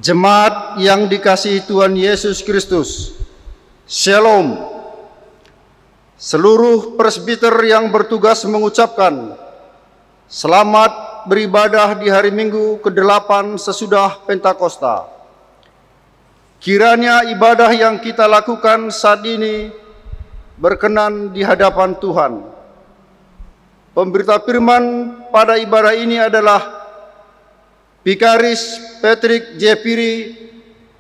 Jemaat yang dikasihi Tuhan Yesus Kristus, Shalom. Seluruh presbiter yang bertugas mengucapkan selamat beribadah di hari Minggu ke-8 sesudah Pentakosta. Kiranya ibadah yang kita lakukan saat ini berkenan di hadapan Tuhan. Pemberita firman pada ibadah ini adalah Vikaris Patrick J. Piri,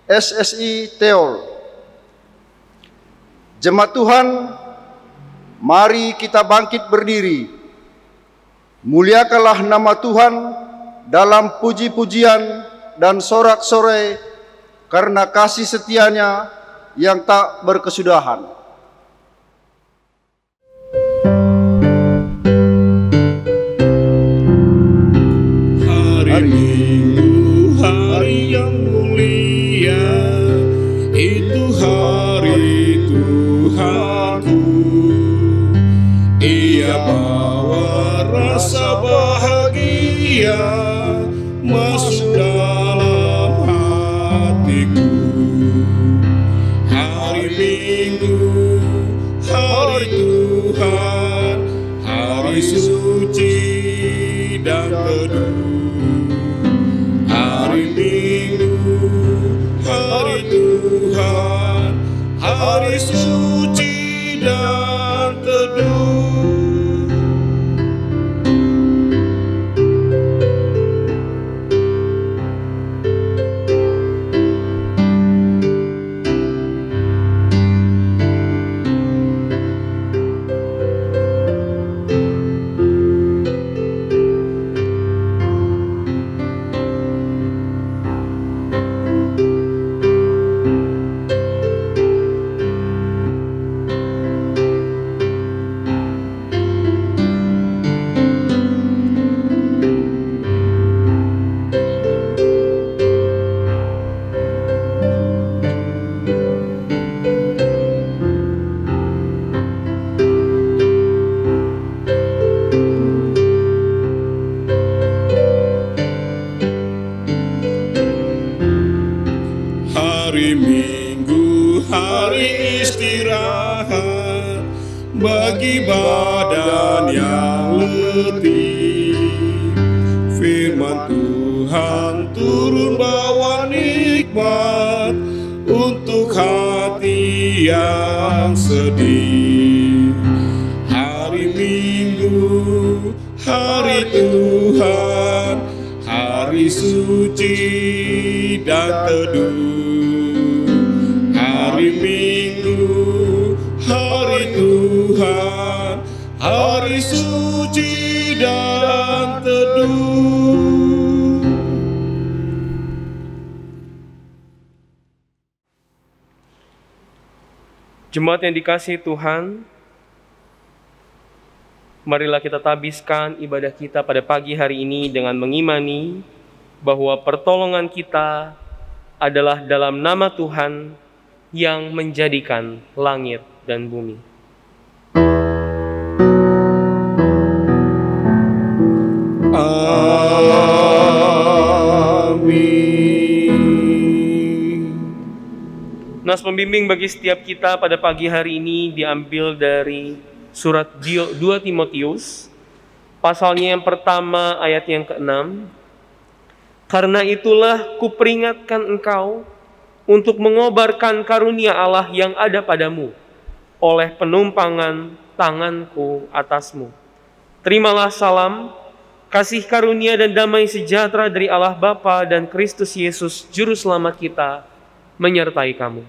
SSI Theol. Jemaat Tuhan, mari kita bangkit berdiri. Muliakanlah nama Tuhan dalam puji-pujian dan sorak-sorai karena kasih setianya yang tak berkesudahan. Hari Minggu, hari yang mulia, itu hari Tuhanku. Ia bawa rasa bahagia masuk dalam hatiku. Hari Minggu, hari Tuhan, hari suci dan teduh. Hari Minggu, hari Tuhan, hari suci dan teduh. Hari Minggu, hari istirahat bagi badan yang letih. Firman Tuhan turun bawa nikmat untuk hati yang sedih. Hari Minggu, hari Tuhan, hari suci dan teduh. Hari Minggu, hari Tuhan, hari suci dan teduh. Jemaat yang dikasihi Tuhan, marilah kita tabiskan ibadah kita pada pagi hari ini dengan mengimani bahwa pertolongan kita adalah dalam nama Tuhan yang menjadikan langit dan bumi. Amin. Nas pembimbing bagi setiap kita pada pagi hari ini diambil dari surat 2 Timotius, pasalnya yang pertama ayat yang ke-6. Karena itulah kuperingatkan engkau untuk mengobarkan karunia Allah yang ada padamu oleh penumpangan tanganku atasmu. Terimalah salam, kasih karunia dan damai sejahtera dari Allah Bapa dan Kristus Yesus Juru Selamat kita menyertai kamu.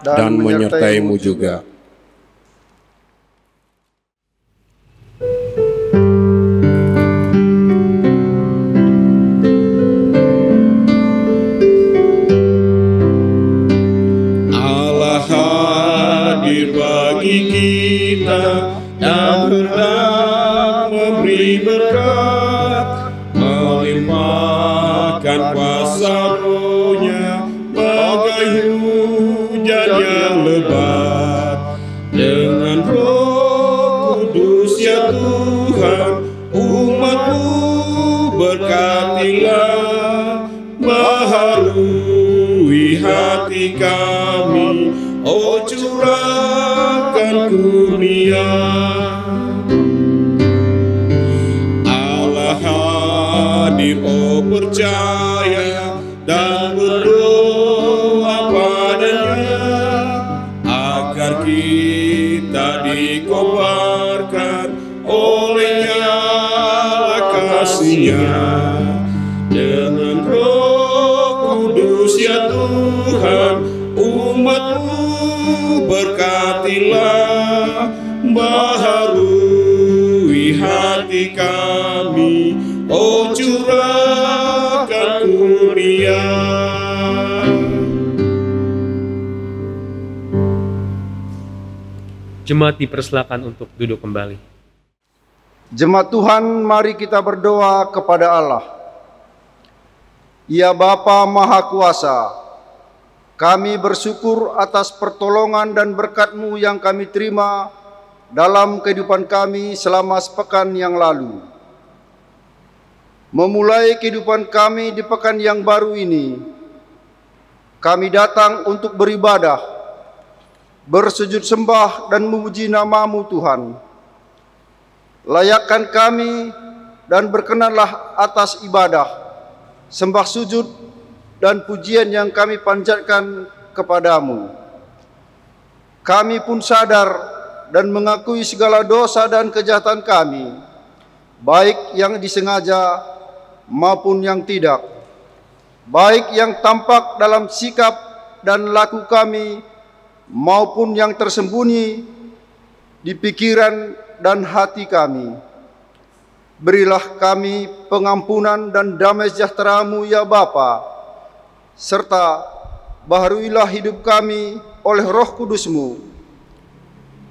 Dan menyertaimu juga. Bagi kita dan hendak memberi berkat, melimpahkan kuasa Roh-Nya bagai hujan yang lebat. Dengan Roh Kudus ya Tuhan, umat-Mu berkatilah baharu hati kami, oh curahkan kurnia. Allah hadir, oh percaya dan berdoa padanya, agar kita dikobarkan oleh nyala kasih-Nya. Dengan Roh Kudus ya Tuhan, umat-Mu berkatilah, baharui hati kami, oh curahkan kurnia. Jemaat dipersilakan untuk duduk kembali. Jemaat Tuhan, mari kita berdoa kepada Allah. Ya Bapa Maha Kuasa, kami bersyukur atas pertolongan dan berkat-Mu yang kami terima dalam kehidupan kami selama sepekan yang lalu. Memulai kehidupan kami di pekan yang baru ini, kami datang untuk beribadah, bersujud sembah dan memuji nama-Mu Tuhan. Layakkan kami dan berkenanlah atas ibadah, sembah sujud dan pujian yang kami panjatkan kepadamu. Kami pun sadar dan mengakui segala dosa dan kejahatan kami, baik yang disengaja maupun yang tidak, baik yang tampak dalam sikap dan laku kami maupun yang tersembunyi di pikiran dan hati kami. Berilah kami pengampunan dan damai sejahtera-Mu ya Bapa, serta baharuilah hidup kami oleh Roh Kudus-Mu,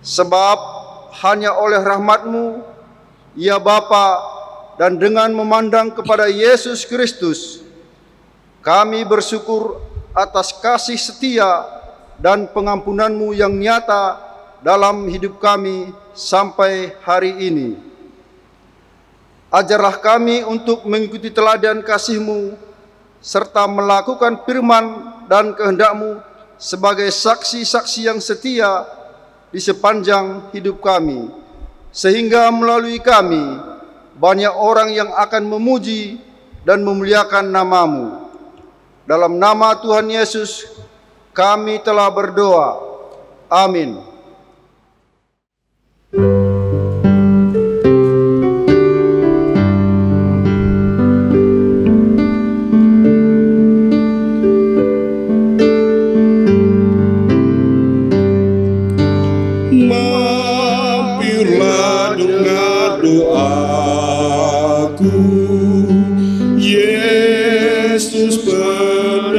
sebab hanya oleh rahmat-Mu ya Bapa, dan dengan memandang kepada Yesus Kristus, kami bersyukur atas kasih setia dan pengampunan-Mu yang nyata dalam hidup kami sampai hari ini. Ajarlah kami untuk mengikuti teladan kasih-Mu, serta melakukan firman dan kehendak-Mu sebagai saksi-saksi yang setia di sepanjang hidup kami, sehingga melalui kami banyak orang yang akan memuji dan memuliakan nama-Mu. Dalam nama Tuhan Yesus kami telah berdoa. Amin. Mampirlah dengar doaku, Yesus penebus.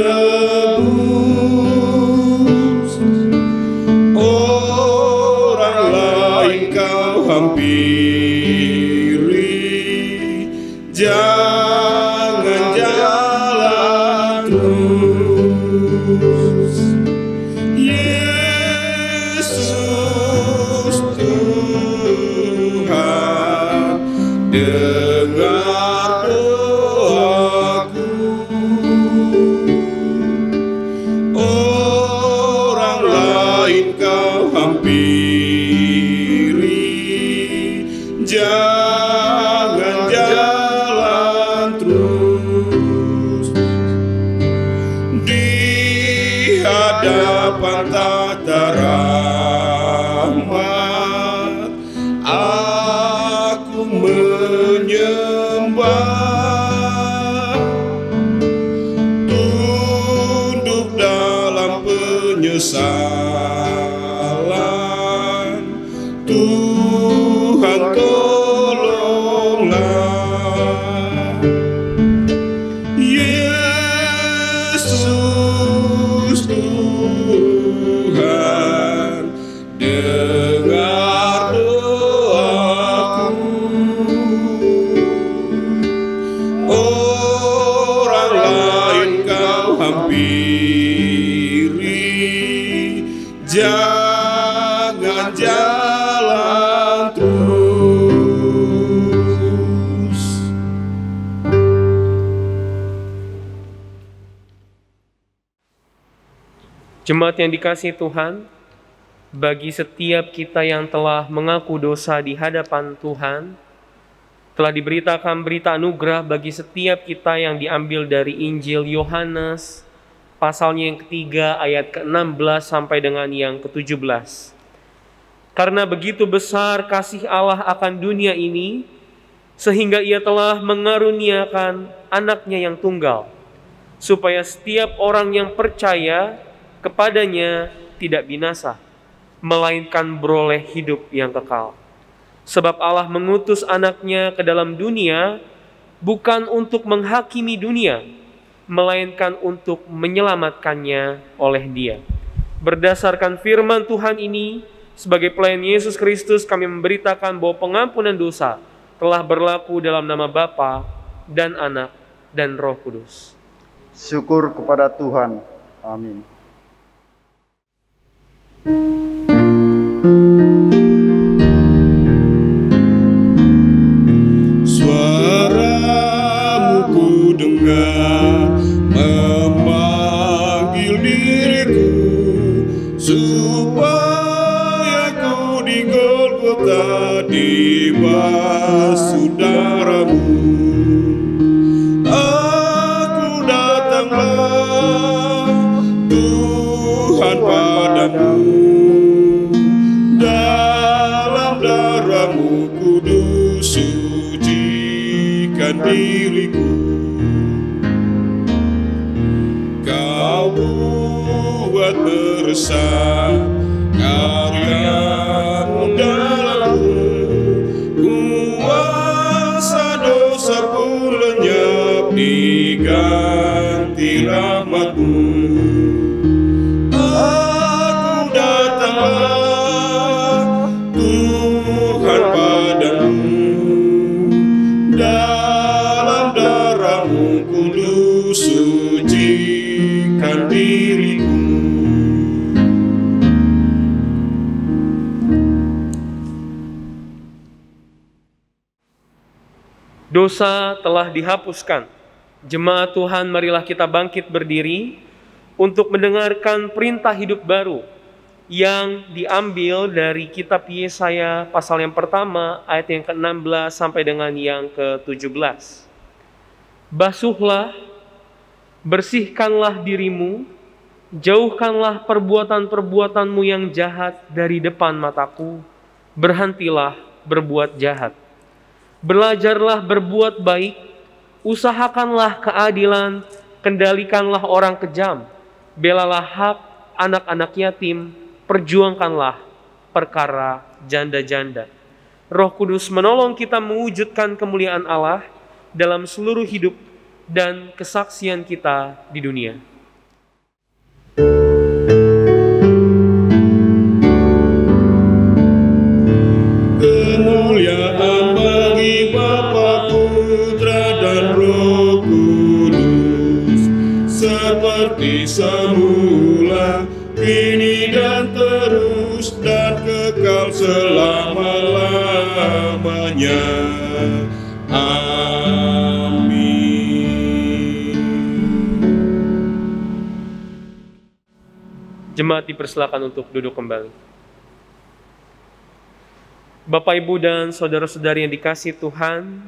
Orang lain kau hampiri, jangan jalan terus. Yesus Tuhan, dengar doaku. Orang lain kau hampiri, jangan jalan terus. Di hadapan tata rahmat, aku menyembah, tunduk dalam penyesalan. Tuhan tolonglah. Yesus Tuhan, dengar doaku. Orang lain kau hampiri, jangan jalan terus. Jemaat yang dikasihi Tuhan, bagi setiap kita yang telah mengaku dosa di hadapan Tuhan, telah diberitakan berita anugerah bagi setiap kita yang diambil dari Injil Yohanes, pasalnya yang ketiga ayat ke-16 sampai dengan yang ke-17. Karena begitu besar kasih Allah akan dunia ini, sehingga ia telah mengaruniakan anaknya yang tunggal, supaya setiap orang yang percaya kepadanya tidak binasa, melainkan beroleh hidup yang kekal. Sebab Allah mengutus anaknya ke dalam dunia bukan untuk menghakimi dunia, melainkan untuk menyelamatkannya oleh Dia. Berdasarkan firman Tuhan ini, sebagai pelayan Yesus Kristus, kami memberitakan bahwa pengampunan dosa telah berlaku dalam nama Bapa dan Anak dan Roh Kudus. Syukur kepada Tuhan. Amin. Suaramu ku dengar memanggil diriku, supaya ku di Golgota dibasuh darahmu. Aku datanglah Tuhan padamu, dalam darahmu kudus sucikan diriku. Kau buat meresap karyamu dalamku, kuasa dosa pun lenyap diganti rahmatmu. Aku datanglah Tuhan padamu, dalam darahmu kudus sucikan diriku. Dosa telah dihapuskan. Jemaat Tuhan, marilah kita bangkit berdiri untuk mendengarkan perintah hidup baru yang diambil dari kitab Yesaya pasal yang pertama ayat yang ke-16 sampai dengan yang ke-17. Basuhlah, bersihkanlah dirimu, jauhkanlah perbuatan-perbuatanmu yang jahat dari depan mataku, berhentilah berbuat jahat. Belajarlah berbuat baik, usahakanlah keadilan, kendalikanlah orang kejam, belalah hak anak-anak yatim, perjuangkanlah perkara janda-janda. Roh Kudus menolong kita mewujudkan kemuliaan Allah dalam seluruh hidup dan kesaksian kita di dunia. Kemuliaan bagi Bapa, Putra dan Roh Kudus, seperti semula, kini dan terus, dan kekal selama-lamanya. Amin. Jemaat dipersilakan untuk duduk kembali. Bapak, Ibu, dan saudara-saudari yang dikasihi Tuhan,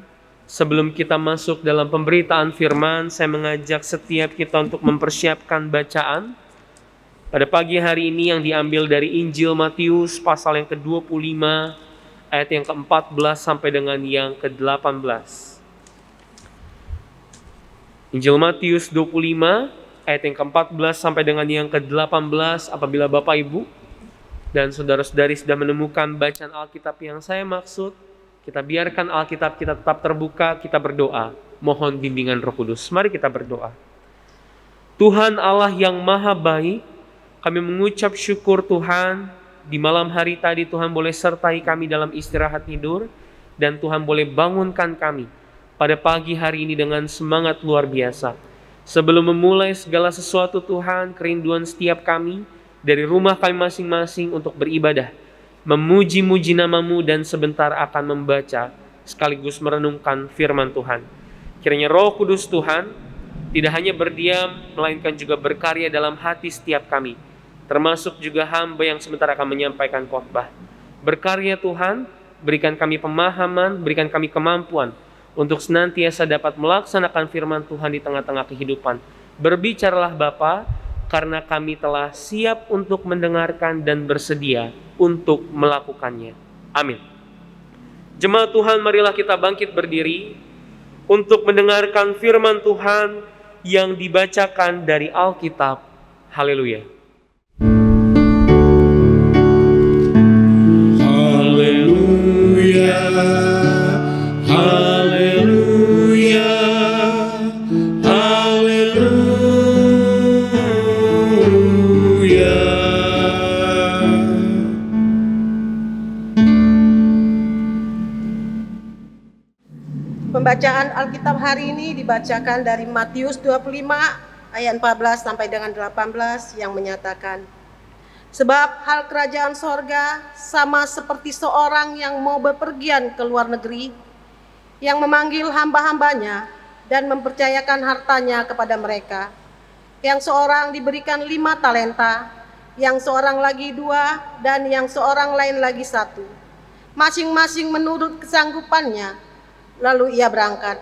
sebelum kita masuk dalam pemberitaan firman, saya mengajak setiap kita untuk mempersiapkan bacaan pada pagi hari ini yang diambil dari Injil Matius pasal yang ke-25 ayat yang ke-14 sampai dengan yang ke-18. Injil Matius 25 ayat yang ke-14 sampai dengan yang ke-18. Apabila Bapak, Ibu, dan saudara-saudari sudah menemukan bacaan Alkitab yang saya maksud, kita biarkan Alkitab kita tetap terbuka, kita berdoa, mohon bimbingan Roh Kudus. Mari kita berdoa. Tuhan Allah yang maha baik, kami mengucap syukur Tuhan, di malam hari tadi Tuhan boleh sertai kami dalam istirahat tidur, dan Tuhan boleh bangunkan kami pada pagi hari ini dengan semangat luar biasa. Sebelum memulai segala sesuatu Tuhan, kerinduan setiap kami, dari rumah kami masing-masing untuk beribadah, memuji-muji nama-Mu, dan sebentar akan membaca sekaligus merenungkan firman Tuhan. Kiranya Roh Kudus Tuhan tidak hanya berdiam, melainkan juga berkarya dalam hati setiap kami, termasuk juga hamba yang sebentar akan menyampaikan khotbah. Berkarya Tuhan, berikan kami pemahaman, berikan kami kemampuan untuk senantiasa dapat melaksanakan firman Tuhan di tengah-tengah kehidupan. Berbicaralah Bapa, karena kami telah siap untuk mendengarkan dan bersedia untuk melakukannya. Amin. Jemaat Tuhan, marilah kita bangkit berdiri untuk mendengarkan firman Tuhan yang dibacakan dari Alkitab. Haleluya. Haleluya, haleluya, haleluya. Pembacaan Alkitab hari ini dibacakan dari Matius 25 ayat 14 sampai dengan 18 yang menyatakan, sebab hal kerajaan sorga sama seperti seorang yang mau bepergian ke luar negeri, yang memanggil hamba-hambanya dan mempercayakan hartanya kepada mereka. Yang seorang diberikan 5 talenta, yang seorang lagi 2, dan yang seorang lain lagi 1. Masing-masing menurut kesanggupannya, lalu ia berangkat.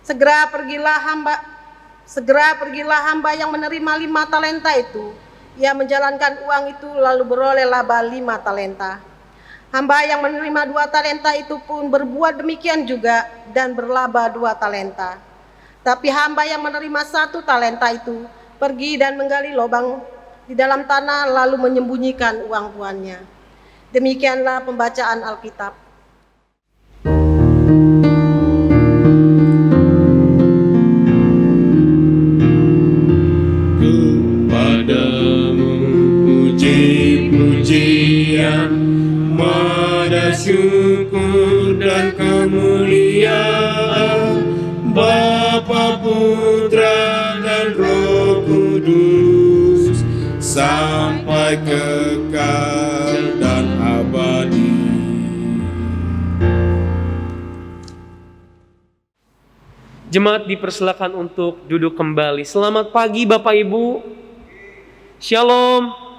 Segera pergilah hamba yang menerima 5 talenta itu. Ia menjalankan uang itu lalu beroleh laba 5 talenta. Hamba yang menerima 2 talenta itu pun berbuat demikian juga dan berlaba 2 talenta. Tapi hamba yang menerima 1 talenta itu pergi dan menggali lubang di dalam tanah lalu menyembunyikan uang tuannya. Demikianlah pembacaan Alkitab. Puji-pujian, mada syukur dan kemuliaan, Bapa, Putra dan Roh Kudus, sampai kekal dan abadi. Jemaat dipersilakan untuk duduk kembali. Selamat pagi Bapak Ibu. Shalom.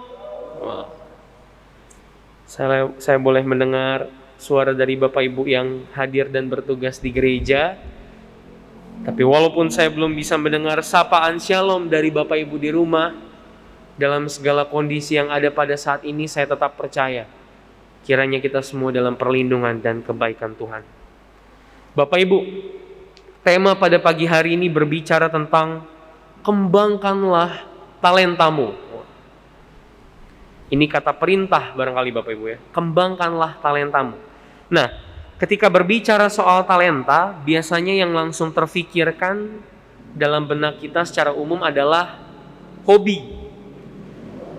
Saya boleh mendengar suara dari Bapak Ibu yang hadir dan bertugas di gereja. Tapi walaupun saya belum bisa mendengar sapaan shalom dari Bapak Ibu di rumah, dalam segala kondisi yang ada pada saat ini, saya tetap percaya kiranya kita semua dalam perlindungan dan kebaikan Tuhan. Bapak Ibu, tema pada pagi hari ini berbicara tentang kembangkanlah talentamu. Ini kata perintah barangkali Bapak Ibu ya. Kembangkanlah talentamu. Nah, ketika berbicara soal talenta, biasanya yang langsung terfikirkan dalam benak kita secara umum adalah hobi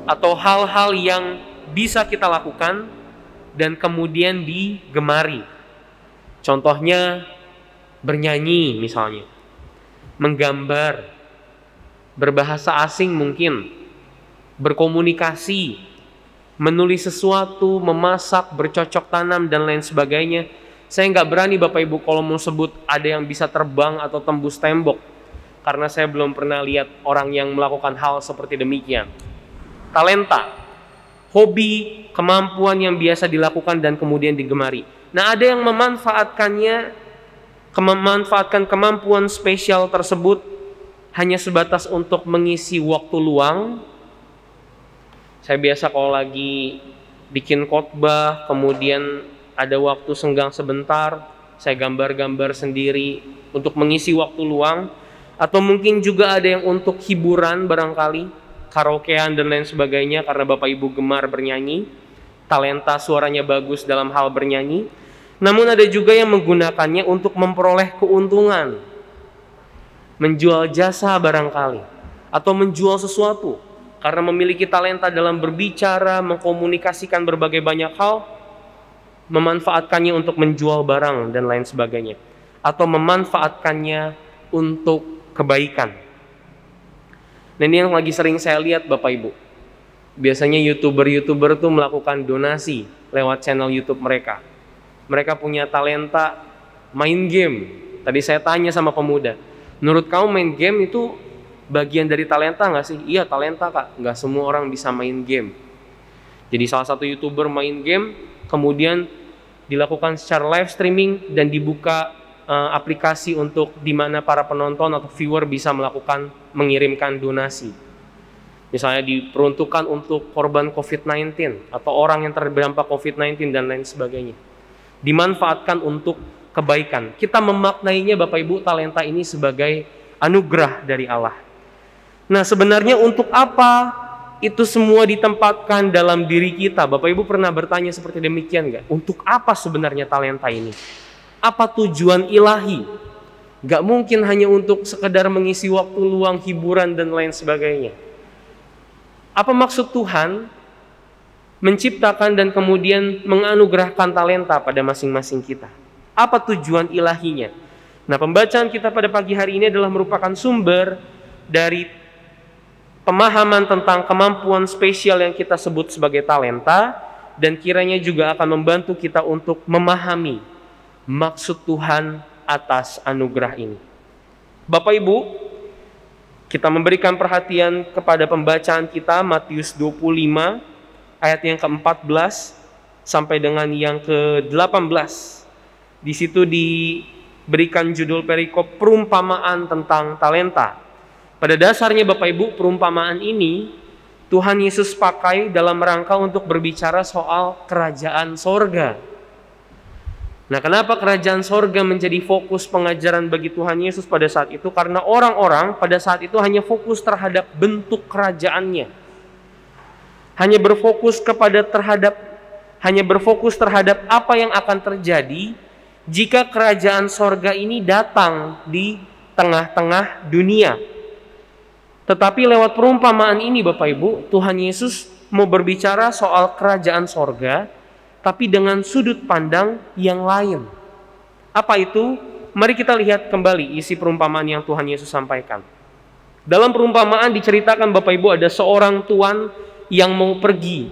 atau hal-hal yang bisa kita lakukan dan kemudian digemari. Contohnya bernyanyi misalnya, menggambar, berbahasa asing mungkin, berkomunikasi, menulis sesuatu, memasak, bercocok tanam, dan lain sebagainya. Saya nggak berani Bapak Ibu kalau mau sebut ada yang bisa terbang atau tembus tembok, karena saya belum pernah lihat orang yang melakukan hal seperti demikian. Talenta, hobi, kemampuan yang biasa dilakukan dan kemudian digemari. Nah, ada yang memanfaatkan kemampuan spesial tersebut hanya sebatas untuk mengisi waktu luang. Saya biasa kalau lagi bikin khotbah, kemudian ada waktu senggang sebentar, saya gambar-gambar sendiri untuk mengisi waktu luang. Atau mungkin juga ada yang untuk hiburan barangkali, karaokean dan lain sebagainya, karena Bapak Ibu gemar bernyanyi, talenta suaranya bagus dalam hal bernyanyi. Namun ada juga yang menggunakannya untuk memperoleh keuntungan, menjual jasa barangkali, atau menjual sesuatu. Karena memiliki talenta dalam berbicara, mengkomunikasikan berbagai banyak hal, memanfaatkannya untuk menjual barang dan lain sebagainya. Atau memanfaatkannya untuk kebaikan. Dan ini yang lagi sering saya lihat Bapak Ibu. Biasanya YouTuber tuh melakukan donasi lewat channel YouTube mereka. Mereka punya talenta main game. Tadi saya tanya sama pemuda, menurut kamu main game itu bagian dari talenta nggak sih? Iya, talenta Kak. Nggak semua orang bisa main game. Jadi salah satu YouTuber main game, kemudian dilakukan secara live streaming dan dibuka aplikasi untuk di mana para penonton atau viewer bisa mengirimkan donasi. Misalnya diperuntukkan untuk korban COVID-19 atau orang yang terdampak COVID-19 dan lain sebagainya. Dimanfaatkan untuk kebaikan. Kita memaknainya Bapak Ibu talenta ini sebagai anugerah dari Allah. Nah, sebenarnya untuk apa itu semua ditempatkan dalam diri kita? Bapak Ibu pernah bertanya seperti demikian nggak? Untuk apa sebenarnya talenta ini? Apa tujuan ilahi? Nggak mungkin hanya untuk sekedar mengisi waktu luang, hiburan, dan lain sebagainya. Apa maksud Tuhan menciptakan dan kemudian menganugerahkan talenta pada masing-masing kita? Apa tujuan ilahinya? Nah, pembacaan kita pada pagi hari ini adalah merupakan sumber dari pemahaman tentang kemampuan spesial yang kita sebut sebagai talenta, dan kiranya juga akan membantu kita untuk memahami maksud Tuhan atas anugerah ini. Bapak Ibu, kita memberikan perhatian kepada pembacaan kita Matius 25 ayat yang ke-14 sampai dengan yang ke-18. Di situ diberikan judul perikop perumpamaan tentang talenta. Pada dasarnya Bapak Ibu, perumpamaan ini Tuhan Yesus pakai dalam rangka untuk berbicara soal kerajaan sorga. Nah, kenapa kerajaan sorga menjadi fokus pengajaran bagi Tuhan Yesus pada saat itu? Karena orang-orang pada saat itu hanya fokus terhadap bentuk kerajaannya. Hanya berfokus terhadap apa yang akan terjadi jika kerajaan sorga ini datang di tengah-tengah dunia. Tetapi lewat perumpamaan ini Bapak Ibu, Tuhan Yesus mau berbicara soal kerajaan sorga, tapi dengan sudut pandang yang lain. Apa itu? Mari kita lihat kembali isi perumpamaan yang Tuhan Yesus sampaikan. Dalam perumpamaan diceritakan Bapak Ibu, ada seorang tuan yang mau pergi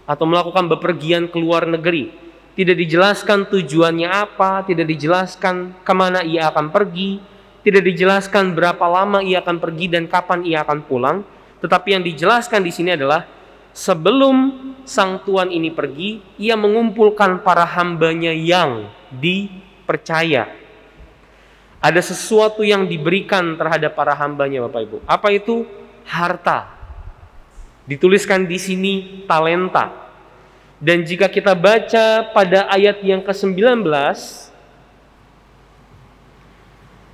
atau melakukan bepergian ke luar negeri. Tidak dijelaskan tujuannya apa, tidak dijelaskan kemana ia akan pergi, tidak dijelaskan berapa lama ia akan pergi dan kapan ia akan pulang. Tetapi yang dijelaskan di sini adalah sebelum sang tuan ini pergi, ia mengumpulkan para hambanya yang dipercaya. Ada sesuatu yang diberikan terhadap para hambanya Bapak Ibu. Apa itu? Harta. Dituliskan di sini talenta. Dan jika kita baca pada ayat yang ke-19,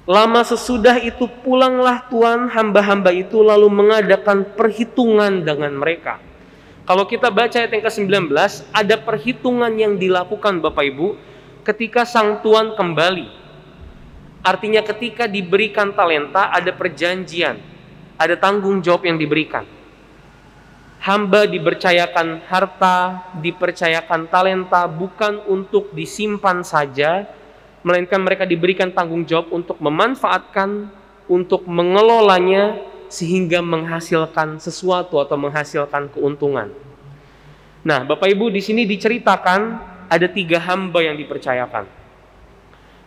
lama sesudah itu pulanglah tuan hamba-hamba itu lalu mengadakan perhitungan dengan mereka. Kalau kita baca ayat yang ke-19, ada perhitungan yang dilakukan Bapak Ibu ketika sang tuan kembali. Artinya ketika diberikan talenta ada perjanjian, ada tanggung jawab yang diberikan. Hamba dipercayakan harta, dipercayakan talenta bukan untuk disimpan saja, melainkan mereka diberikan tanggung jawab untuk memanfaatkan, untuk mengelolanya sehingga menghasilkan sesuatu atau menghasilkan keuntungan. Nah, Bapak Ibu, di sini diceritakan ada 3 hamba yang dipercayakan.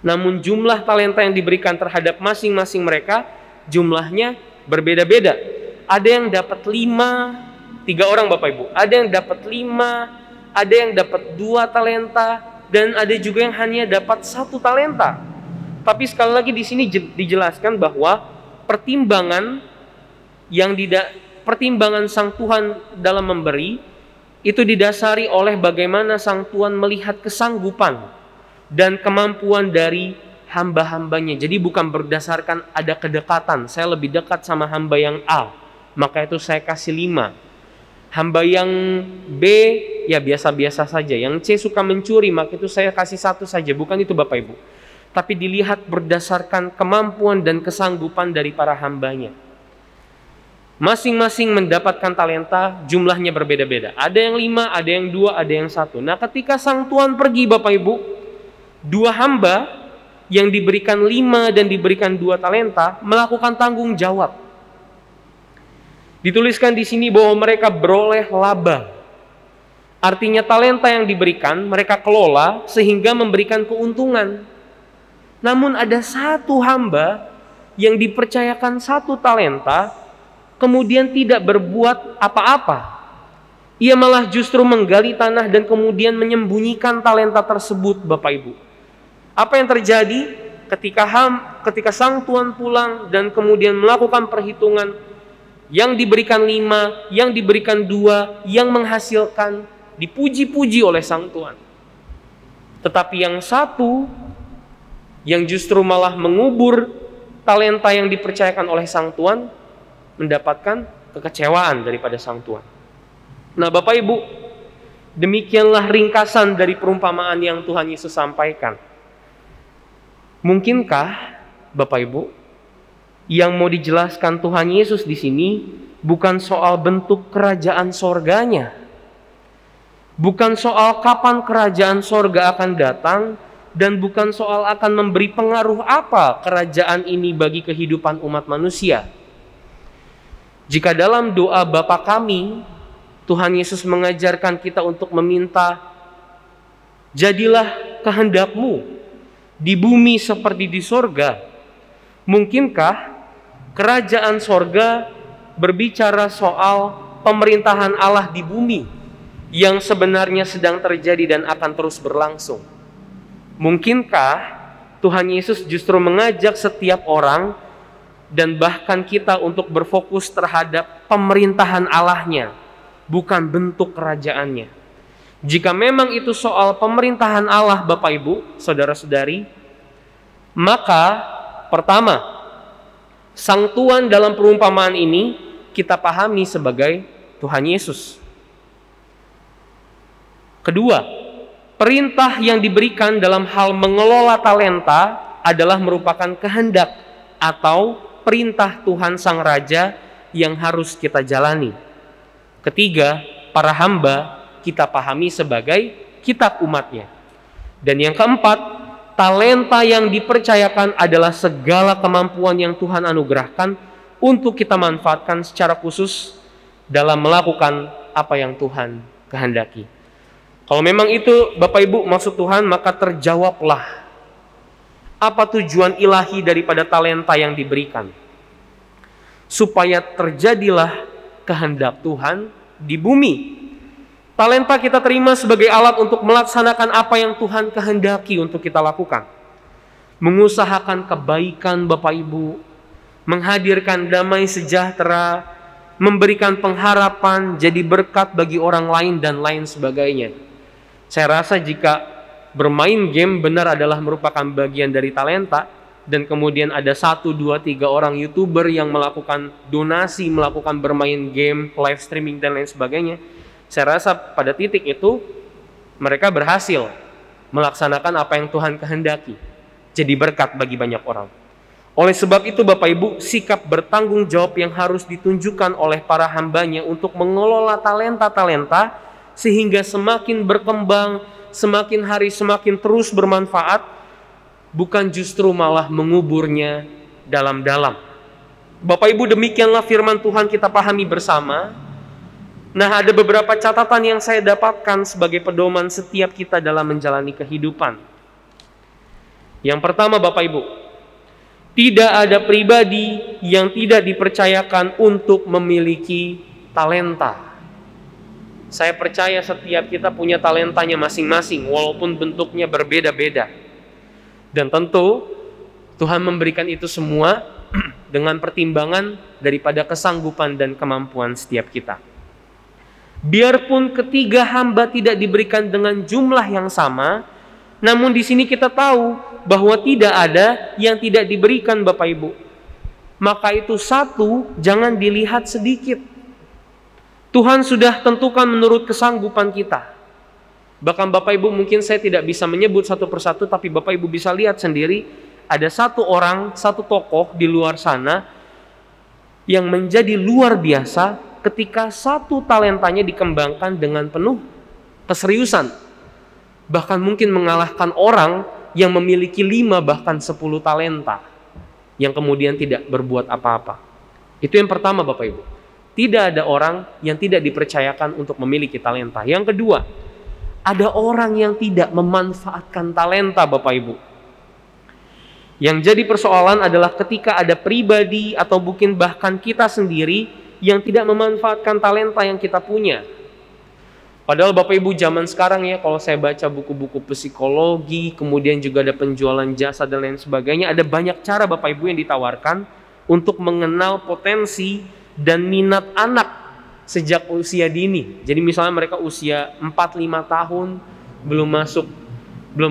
Namun jumlah talenta yang diberikan terhadap masing-masing mereka jumlahnya berbeda-beda. Ada yang dapat 3 orang Bapak Ibu. Ada yang dapat 5, ada yang dapat 2 talenta, dan ada juga yang hanya dapat 1 talenta. Tapi sekali lagi di sini dijelaskan bahwa pertimbangan sang Tuhan dalam memberi itu didasari oleh bagaimana sang Tuhan melihat kesanggupan dan kemampuan dari hamba-hambanya. Jadi bukan berdasarkan ada kedekatan. Saya lebih dekat sama hamba yang A, maka itu saya kasih 5. Hamba yang B ya biasa-biasa saja. Yang C suka mencuri, maka itu saya kasih 1 saja. Bukan itu Bapak Ibu. Tapi dilihat berdasarkan kemampuan dan kesanggupan dari para hambanya. Masing-masing mendapatkan talenta, jumlahnya berbeda-beda. Ada yang 5, ada yang 2, ada yang 1. Nah, ketika sang tuan pergi Bapak Ibu, 2 hamba yang diberikan 5 dan diberikan 2 talenta melakukan tanggung jawab. Dituliskan di sini bahwa mereka beroleh laba. Artinya talenta yang diberikan mereka kelola sehingga memberikan keuntungan. Namun ada 1 hamba yang dipercayakan 1 talenta kemudian tidak berbuat apa-apa. Ia malah justru menggali tanah dan kemudian menyembunyikan talenta tersebut, Bapak Ibu. Apa yang terjadi ketika sang tuan pulang dan kemudian melakukan perhitungan, yang diberikan 5, yang diberikan 2, yang menghasilkan, dipuji-puji oleh sang tuan. Tetapi yang 1, yang justru malah mengubur talenta yang dipercayakan oleh sang tuan, mendapatkan kekecewaan daripada sang tuan. Nah, Bapak Ibu, demikianlah ringkasan dari perumpamaan yang Tuhan Yesus sampaikan. Mungkinkah, Bapak Ibu, yang mau dijelaskan Tuhan Yesus di sini bukan soal bentuk kerajaan sorganya, bukan soal kapan kerajaan sorga akan datang, dan bukan soal akan memberi pengaruh apa kerajaan ini bagi kehidupan umat manusia. Jika dalam doa Bapa kami, Tuhan Yesus mengajarkan kita untuk meminta, jadilah kehendak-Mu di bumi seperti di sorga. Mungkinkah kerajaan sorga berbicara soal pemerintahan Allah di bumi yang sebenarnya sedang terjadi dan akan terus berlangsung? Mungkinkah Tuhan Yesus justru mengajak setiap orang dan bahkan kita untuk berfokus terhadap pemerintahan Allahnya, bukan bentuk kerajaannya? Jika memang itu soal pemerintahan Allah, Bapak Ibu, saudara-saudari, maka pertama, sang tuan dalam perumpamaan ini kita pahami sebagai Tuhan Yesus. Kedua, perintah yang diberikan dalam hal mengelola talenta adalah merupakan kehendak atau perintah Tuhan Sang Raja yang harus kita jalani. Ketiga, para hamba kita pahami sebagai kitab umatnya. Dan yang keempat, talenta yang dipercayakan adalah segala kemampuan yang Tuhan anugerahkan untuk kita manfaatkan secara khusus dalam melakukan apa yang Tuhan kehendaki. Kalau memang itu Bapak Ibu maksud Tuhan, maka terjawablah apa tujuan ilahi daripada talenta yang diberikan. Supaya terjadilah kehendak Tuhan di bumi. Talenta kita terima sebagai alat untuk melaksanakan apa yang Tuhan kehendaki untuk kita lakukan. Mengusahakan kebaikan Bapak Ibu, menghadirkan damai sejahtera, memberikan pengharapan, jadi berkat bagi orang lain dan lain sebagainya. Saya rasa jika bermain game benar adalah merupakan bagian dari talenta, dan kemudian ada 1, 2, 3 orang YouTuber yang melakukan donasi, melakukan bermain game, live streaming dan lain sebagainya, saya rasa pada titik itu mereka berhasil melaksanakan apa yang Tuhan kehendaki, jadi berkat bagi banyak orang. Oleh sebab itu Bapak Ibu, sikap bertanggung jawab yang harus ditunjukkan oleh para hambanya untuk mengelola talenta-talenta sehingga semakin berkembang, semakin hari semakin terus bermanfaat, bukan justru malah menguburnya dalam-dalam. Bapak Ibu, demikianlah firman Tuhan kita pahami bersama. Nah, ada beberapa catatan yang saya dapatkan sebagai pedoman setiap kita dalam menjalani kehidupan. Yang pertama Bapak Ibu, tidak ada pribadi yang tidak dipercayakan untuk memiliki talenta. Saya percaya setiap kita punya talentanya masing-masing, walaupun bentuknya berbeda-beda. Dan tentu Tuhan memberikan itu semua dengan pertimbangan daripada kesanggupan dan kemampuan setiap kita. Biarpun ketiga hamba tidak diberikan dengan jumlah yang sama, namun di sini kita tahu bahwa tidak ada yang tidak diberikan Bapak Ibu. Maka itu satu, jangan dilihat sedikit. Tuhan sudah tentukan menurut kesanggupan kita. Bahkan Bapak Ibu, mungkin saya tidak bisa menyebut satu persatu, tapi Bapak Ibu bisa lihat sendiri, ada satu orang, satu tokoh di luar sana yang menjadi luar biasa ketika satu talentanya dikembangkan dengan penuh keseriusan. Bahkan mungkin mengalahkan orang yang memiliki 5 bahkan 10 talenta yang kemudian tidak berbuat apa-apa. Itu yang pertama Bapak Ibu. Tidak ada orang yang tidak dipercayakan untuk memiliki talenta. Yang kedua, ada orang yang tidak memanfaatkan talenta Bapak Ibu. Yang jadi persoalan adalah ketika ada pribadi atau mungkin bahkan kita sendiri yang tidak memanfaatkan talenta yang kita punya. Padahal Bapak Ibu zaman sekarang ya, kalau saya baca buku-buku psikologi, kemudian juga ada penjualan jasa dan lain sebagainya, ada banyak cara Bapak Ibu yang ditawarkan untuk mengenal potensi dan minat anak sejak usia dini. Jadi misalnya mereka usia 4-5 tahun, belum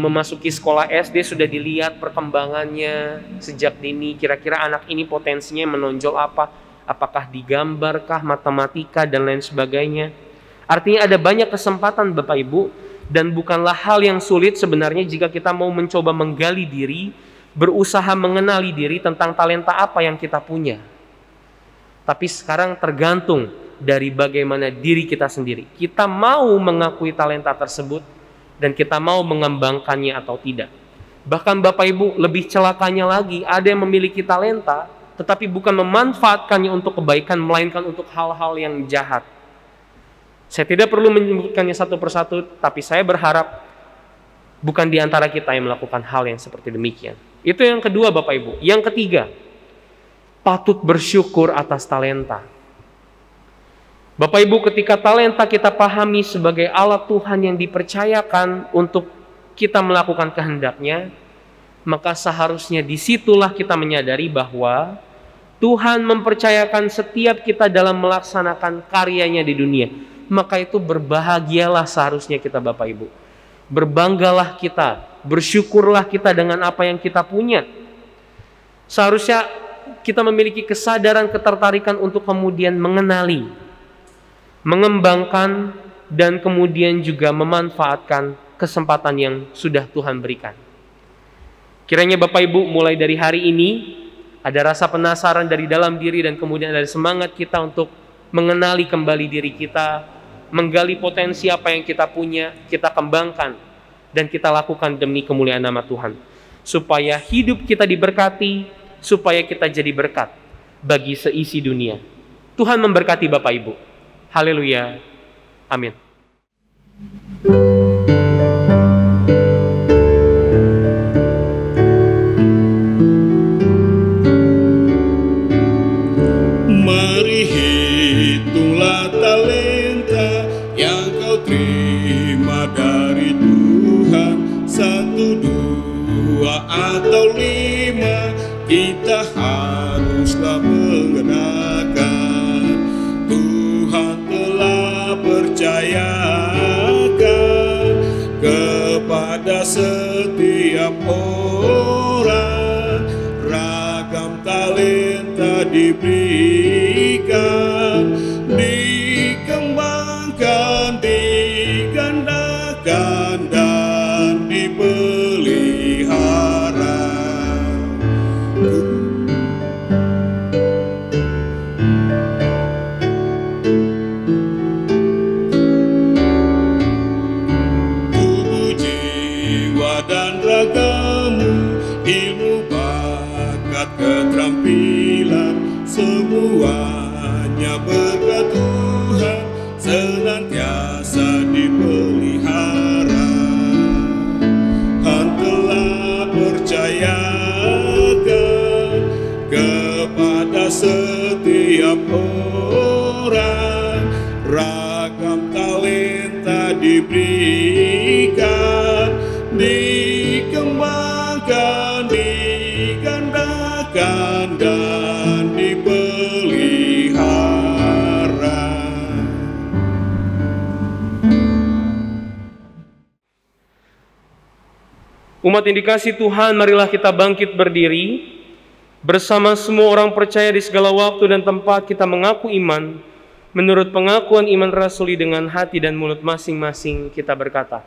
memasuki sekolah SD, sudah dilihat perkembangannya sejak dini. Kira-kira anak ini potensinya menonjol apa? Apakah digambarkah, matematika, dan lain sebagainya. Artinya ada banyak kesempatan Bapak Ibu, dan bukanlah hal yang sulit sebenarnya jika kita mau mencoba menggali diri, berusaha mengenali diri tentang talenta apa yang kita punya. Tapi sekarang tergantung dari bagaimana diri kita sendiri. Kita mau mengakui talenta tersebut dan kita mau mengembangkannya atau tidak. Bahkan Bapak Ibu, lebih celakanya lagi, ada yang memiliki talenta tetapi bukan memanfaatkannya untuk kebaikan, melainkan untuk hal-hal yang jahat. Saya tidak perlu menyebutkannya satu persatu, tapi saya berharap bukan di antara kita yang melakukan hal yang seperti demikian. Itu yang kedua Bapak Ibu. Yang ketiga, patut bersyukur atas talenta. Bapak Ibu, ketika talenta kita pahami sebagai alat Tuhan yang dipercayakan untuk kita melakukan kehendaknya, maka seharusnya disitulah kita menyadari bahwa Tuhan mempercayakan setiap kita dalam melaksanakan karyanya di dunia. Maka itu berbahagialah seharusnya kita Bapak Ibu. Berbanggalah kita, bersyukurlah kita dengan apa yang kita punya. Seharusnya kita memiliki kesadaran, ketertarikan untuk kemudian mengenali, mengembangkan, dan kemudian juga memanfaatkan kesempatan yang sudah Tuhan berikan. Kiranya Bapak Ibu mulai dari hari ini ada rasa penasaran dari dalam diri dan kemudian ada semangat kita untuk mengenali kembali diri kita, menggali potensi apa yang kita punya, kita kembangkan, dan kita lakukan demi kemuliaan nama Tuhan. Supaya hidup kita diberkati, supaya kita jadi berkat bagi seisi dunia. Tuhan memberkati Bapak Ibu. Haleluya. Amin. Mari hitunglah talenta yang kau terima dari Tuhan. 1, 2, atau 5, kita haruslah mengenakan. Tuhan telah percayakan kepada setiap orang ragam talenta diberikan, dikembangkan, digandakan, dan dipelihara. Tubuh, jiwa, dan ragamu, ilmu, bakat, keterampilan, semuanya berkat Tuhan senantiasa dipelihara. Tuhan telah percayakan kepada setiap orang ragam talenta diberikan, dikembangkan, digandakan, dan dipelihara. Umat yang dikasihi Tuhan, marilah kita bangkit berdiri. Bersama semua orang percaya di segala waktu dan tempat kita mengaku iman. Menurut pengakuan iman rasuli dengan hati dan mulut masing-masing kita berkata,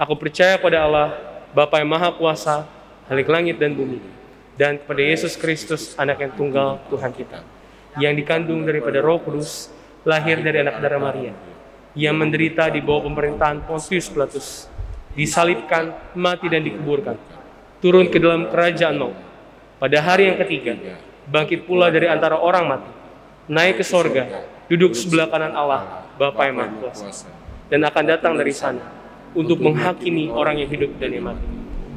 aku percaya pada Allah, Bapa yang Maha Kuasa, Khalik langit dan bumi, dan kepada Yesus Kristus, anak yang tunggal Tuhan kita, yang dikandung daripada Roh Kudus, lahir dari anak darah Maria, yang menderita di bawah pemerintahan Pontius Pilatus, disalibkan, mati dan dikuburkan, turun ke dalam kerajaan maut, pada hari yang ketiga, bangkit pula dari antara orang mati, naik ke sorga, duduk sebelah kanan Allah, Bapa yang Maha Kuasa, dan akan datang dari sana untuk menghakimi orang yang hidup dan yang mati.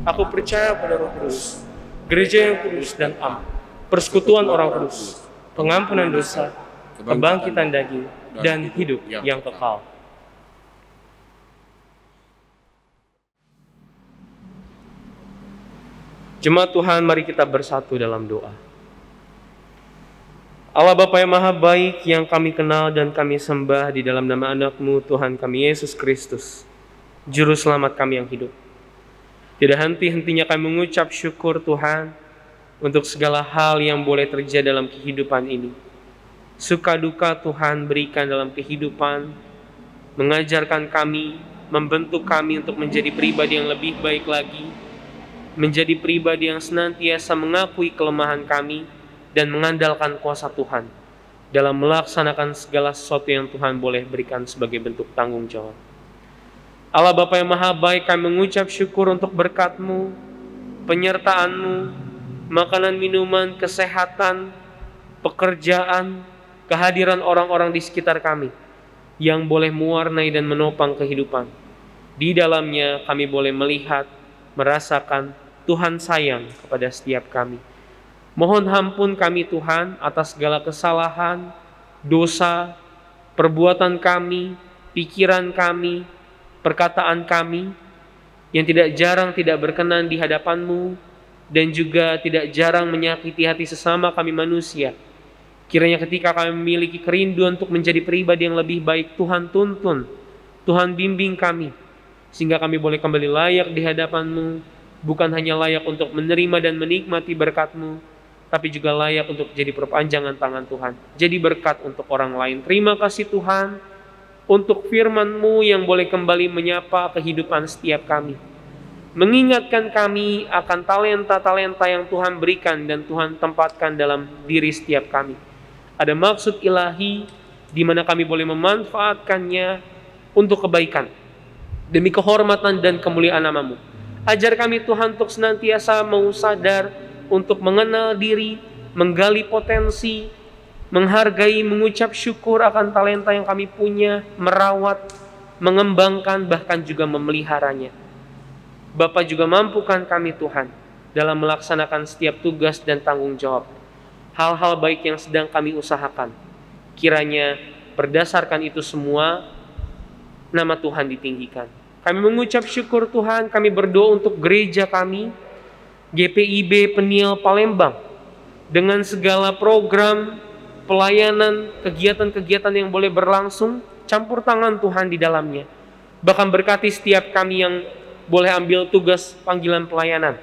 Aku percaya pada Roh Kudus, gereja yang kudus dan am, persekutuan orang kudus, pengampunan dosa, kebangkitan daging, dan hidup yang kekal. Jemaat Tuhan, mari kita bersatu dalam doa. Allah Bapa yang Maha Baik, yang kami kenal dan kami sembah di dalam nama anak-Mu Tuhan kami Yesus Kristus, Juru Selamat kami yang hidup. Tidak henti-hentinya kami mengucap syukur Tuhan untuk segala hal yang boleh terjadi dalam kehidupan ini. Suka duka Tuhan berikan dalam kehidupan, mengajarkan kami, membentuk kami untuk menjadi pribadi yang lebih baik lagi, menjadi pribadi yang senantiasa mengakui kelemahan kami dan mengandalkan kuasa Tuhan dalam melaksanakan segala sesuatu yang Tuhan boleh berikan sebagai bentuk tanggung jawab. Allah Bapa yang Maha Baik, kami mengucap syukur untuk berkat-Mu, penyertaan-Mu, makanan, minuman, kesehatan, pekerjaan, kehadiran orang-orang di sekitar kami yang boleh mewarnai dan menopang kehidupan. Di dalamnya kami boleh melihat, merasakan Tuhan sayang kepada setiap kami. Mohon ampun kami Tuhan atas segala kesalahan, dosa, perbuatan kami, pikiran kami, perkataan kami yang tidak jarang tidak berkenan di hadapan-Mu dan juga tidak jarang menyakiti hati sesama kami manusia. Kiranya ketika kami memiliki kerinduan untuk menjadi pribadi yang lebih baik, Tuhan tuntun, Tuhan bimbing kami, sehingga kami boleh kembali layak di hadapan-Mu, bukan hanya layak untuk menerima dan menikmati berkat-Mu, tapi juga layak untuk jadi perpanjangan tangan Tuhan, jadi berkat untuk orang lain. Terima kasih Tuhan untuk firman-Mu yang boleh kembali menyapa kehidupan setiap kami, mengingatkan kami akan talenta-talenta yang Tuhan berikan dan Tuhan tempatkan dalam diri setiap kami. Ada maksud ilahi di mana kami boleh memanfaatkannya untuk kebaikan, demi kehormatan dan kemuliaan nama-Mu. Ajar kami Tuhan untuk senantiasa mau sadar untuk mengenal diri, menggali potensi, menghargai, mengucap syukur akan talenta yang kami punya, merawat, mengembangkan, bahkan juga memeliharanya. Bapa juga mampukan kami Tuhan dalam melaksanakan setiap tugas dan tanggung jawab. Hal-hal baik yang sedang kami usahakan, kiranya berdasarkan itu semua, nama Tuhan ditinggikan. Kami mengucap syukur Tuhan, kami berdoa untuk gereja kami, GPIB Peniel Palembang, dengan segala program, pelayanan, kegiatan-kegiatan yang boleh berlangsung, campur tangan Tuhan di dalamnya. Bahkan berkati setiap kami yang boleh ambil tugas panggilan pelayanan.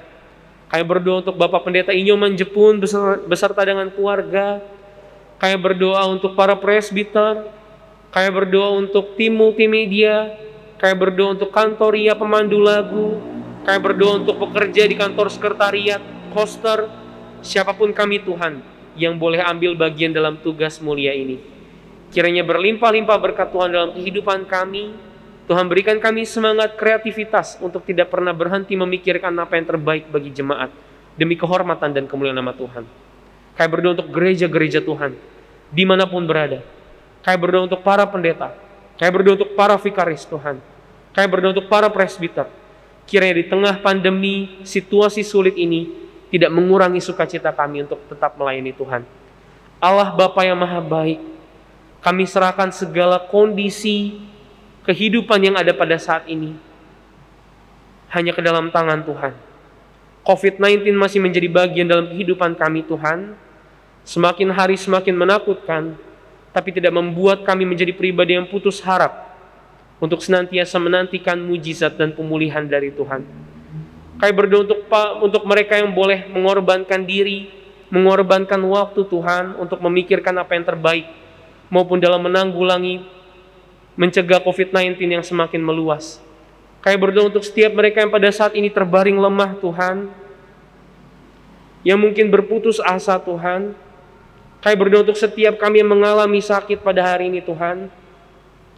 Kami berdoa untuk Bapak Pendeta Inyoman Jepun beserta dengan keluarga. Kami berdoa untuk para presbiter. Kami berdoa untuk tim multimedia. Kami berdoa untuk kantoria pemandu lagu. Kami berdoa untuk pekerja di kantor sekretariat, hoster, siapapun kami Tuhan yang boleh ambil bagian dalam tugas mulia ini. Kiranya berlimpah-limpah berkat Tuhan dalam kehidupan kami. Tuhan berikan kami semangat kreativitas untuk tidak pernah berhenti memikirkan apa yang terbaik bagi jemaat, demi kehormatan dan kemuliaan nama Tuhan. Kami berdoa untuk gereja-gereja Tuhan dimanapun berada. Kami berdoa untuk para pendeta. Kami berdoa untuk para vikaris Tuhan. Kami berdoa untuk para presbiter. Kiranya di tengah pandemi, situasi sulit ini tidak mengurangi sukacita kami untuk tetap melayani Tuhan. Allah Bapa yang Maha Baik, kami serahkan segala kondisi kehidupan yang ada pada saat ini hanya ke dalam tangan Tuhan. COVID-19 masih menjadi bagian dalam kehidupan kami Tuhan. Semakin hari semakin menakutkan, tapi tidak membuat kami menjadi pribadi yang putus harap untuk senantiasa menantikan mujizat dan pemulihan dari Tuhan. Kami berdoa untuk mereka yang boleh mengorbankan diri, mengorbankan waktu Tuhan untuk memikirkan apa yang terbaik, maupun dalam menanggulangi, mencegah COVID-19 yang semakin meluas. Kami berdoa untuk setiap mereka yang pada saat ini terbaring lemah Tuhan, yang mungkin berputus asa Tuhan. Kami berdoa untuk setiap kami yang mengalami sakit pada hari ini Tuhan.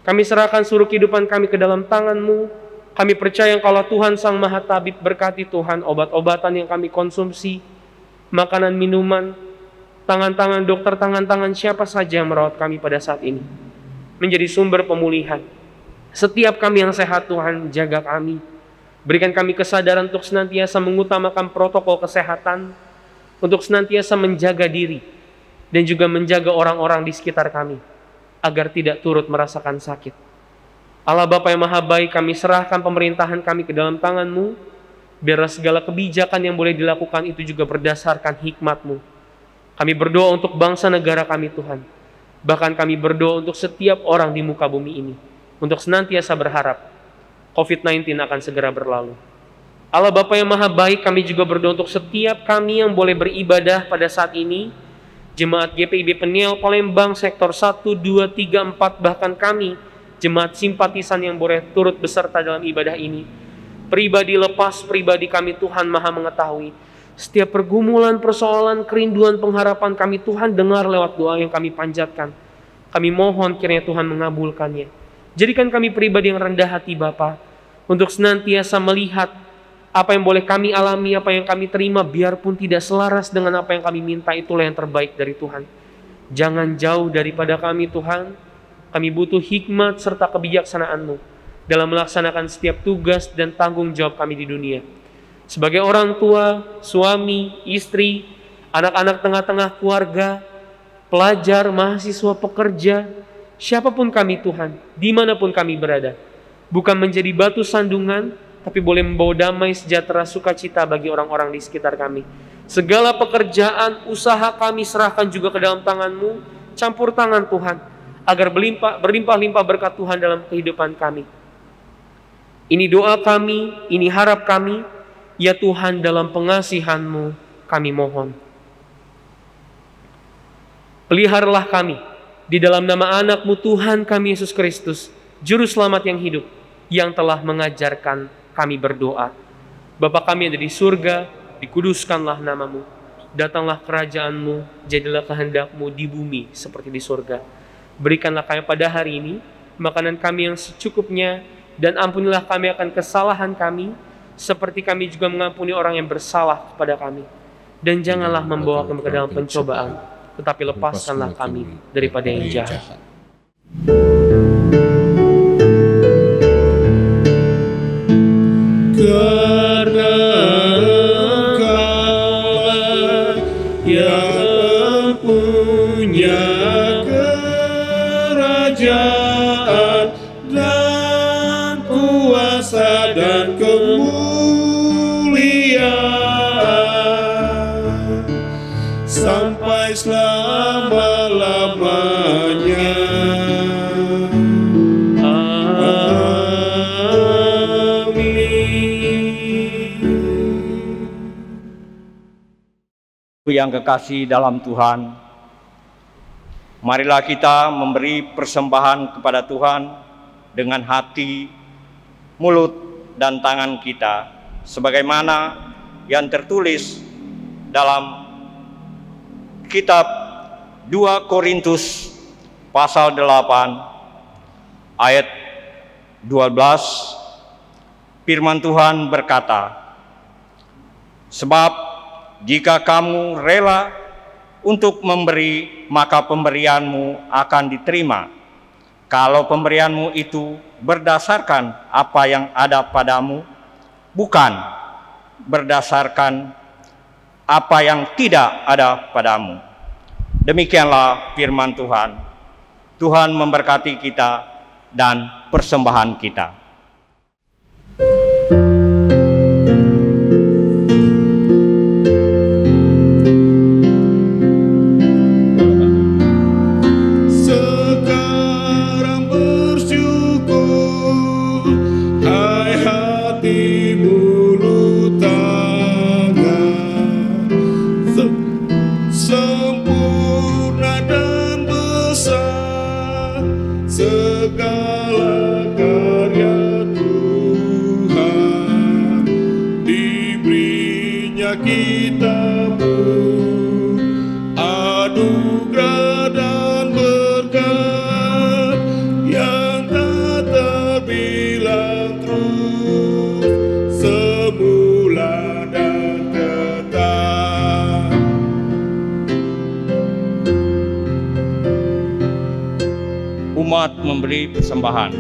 Kami serahkan seluruh kehidupan kami ke dalam tangan-Mu. Kami percaya kalau Tuhan Sang Maha Tabib berkati Tuhan obat-obatan yang kami konsumsi, makanan, minuman, tangan-tangan dokter, tangan-tangan siapa saja yang merawat kami pada saat ini, menjadi sumber pemulihan. Setiap kami yang sehat Tuhan, jaga kami Berikan kami kesadaran untuk senantiasa mengutamakan protokol kesehatan, untuk senantiasa menjaga diri, dan juga menjaga orang-orang di sekitar kami, agar tidak turut merasakan sakit. Allah Bapa yang Maha Baik, kami serahkan pemerintahan kami ke dalam tangan-Mu, biarlah segala kebijakan yang boleh dilakukan itu juga berdasarkan hikmat-Mu. Kami berdoa untuk bangsa negara kami Tuhan. Bahkan kami berdoa untuk setiap orang di muka bumi ini, untuk senantiasa berharap COVID-19 akan segera berlalu. Allah Bapa yang Maha Baik, kami juga berdoa untuk setiap kami yang boleh beribadah pada saat ini, Jemaat GPIB Peniel Palembang Sektor 1, 2, 3, 4, bahkan kami, jemaat simpatisan yang boleh turut beserta dalam ibadah ini. Pribadi lepas pribadi kami Tuhan Maha mengetahui. Setiap pergumulan, persoalan, kerinduan, pengharapan kami Tuhan dengar lewat doa yang kami panjatkan. Kami mohon kiranya Tuhan mengabulkannya. Jadikan kami pribadi yang rendah hati Bapa, untuk senantiasa melihat apa yang boleh kami alami, apa yang kami terima, biarpun tidak selaras dengan apa yang kami minta, itulah yang terbaik dari Tuhan. Jangan jauh daripada kami Tuhan. Kami butuh hikmat serta kebijaksanaan-Mu dalam melaksanakan setiap tugas dan tanggung jawab kami di dunia. Sebagai orang tua, suami, istri, anak-anak tengah-tengah keluarga, pelajar, mahasiswa, pekerja, siapapun kami Tuhan, dimanapun kami berada, bukan menjadi batu sandungan, tapi boleh membawa damai, sejahtera, sukacita bagi orang-orang di sekitar kami. Segala pekerjaan, usaha kami serahkan juga ke dalam tangan-Mu, campur tangan Tuhan, agar berlimpah-limpah berkat Tuhan dalam kehidupan kami. Ini doa kami, ini harap kami, ya Tuhan, dalam pengasihan-Mu kami mohon. Peliharalah kami di dalam nama anak-Mu Tuhan kami Yesus Kristus, Juru Selamat yang hidup, yang telah mengajarkan kami berdoa. Bapa kami yang ada di surga, dikuduskanlah nama-Mu. Datanglah kerajaan-Mu, jadilah kehendak-Mu di bumi seperti di surga. Berikanlah kami pada hari ini makanan kami yang secukupnya, dan ampunilah kami akan kesalahan kami, seperti kami juga mengampuni orang yang bersalah kepada kami. Dan janganlah membawa kami ke dalam pencobaan, tetapi lepaskanlah kami daripada yang jahat. Karena Engkau yang punya kerajaan dan kuasa dan kemuliaan sampai selama-lamanya. Yang kekasih dalam Tuhan, marilah kita memberi persembahan kepada Tuhan dengan hati, mulut, dan tangan kita, sebagaimana yang tertulis dalam kitab 2 Korintus pasal 8 ayat 12. Firman Tuhan berkata, "Sebab jika kamu rela untuk memberi, maka pemberianmu akan diterima. Kalau pemberianmu itu berdasarkan apa yang ada padamu, bukan berdasarkan apa yang tidak ada padamu." Demikianlah firman Tuhan. Tuhan memberkati kita dan persembahan kita. Umat memberi persembahan.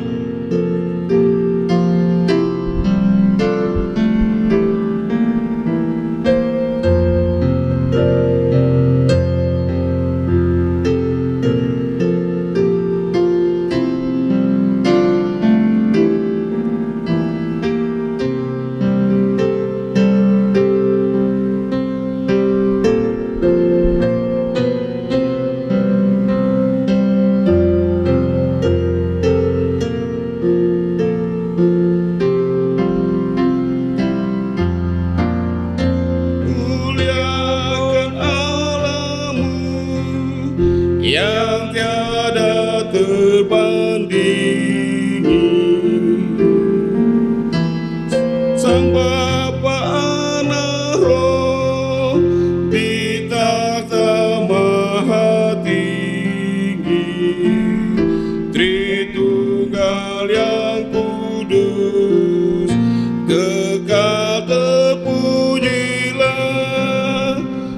terbandingi. Sang Bapa Anak Roh di tahta maha tinggi, Tritunggal yang kudus, kekal terpujilah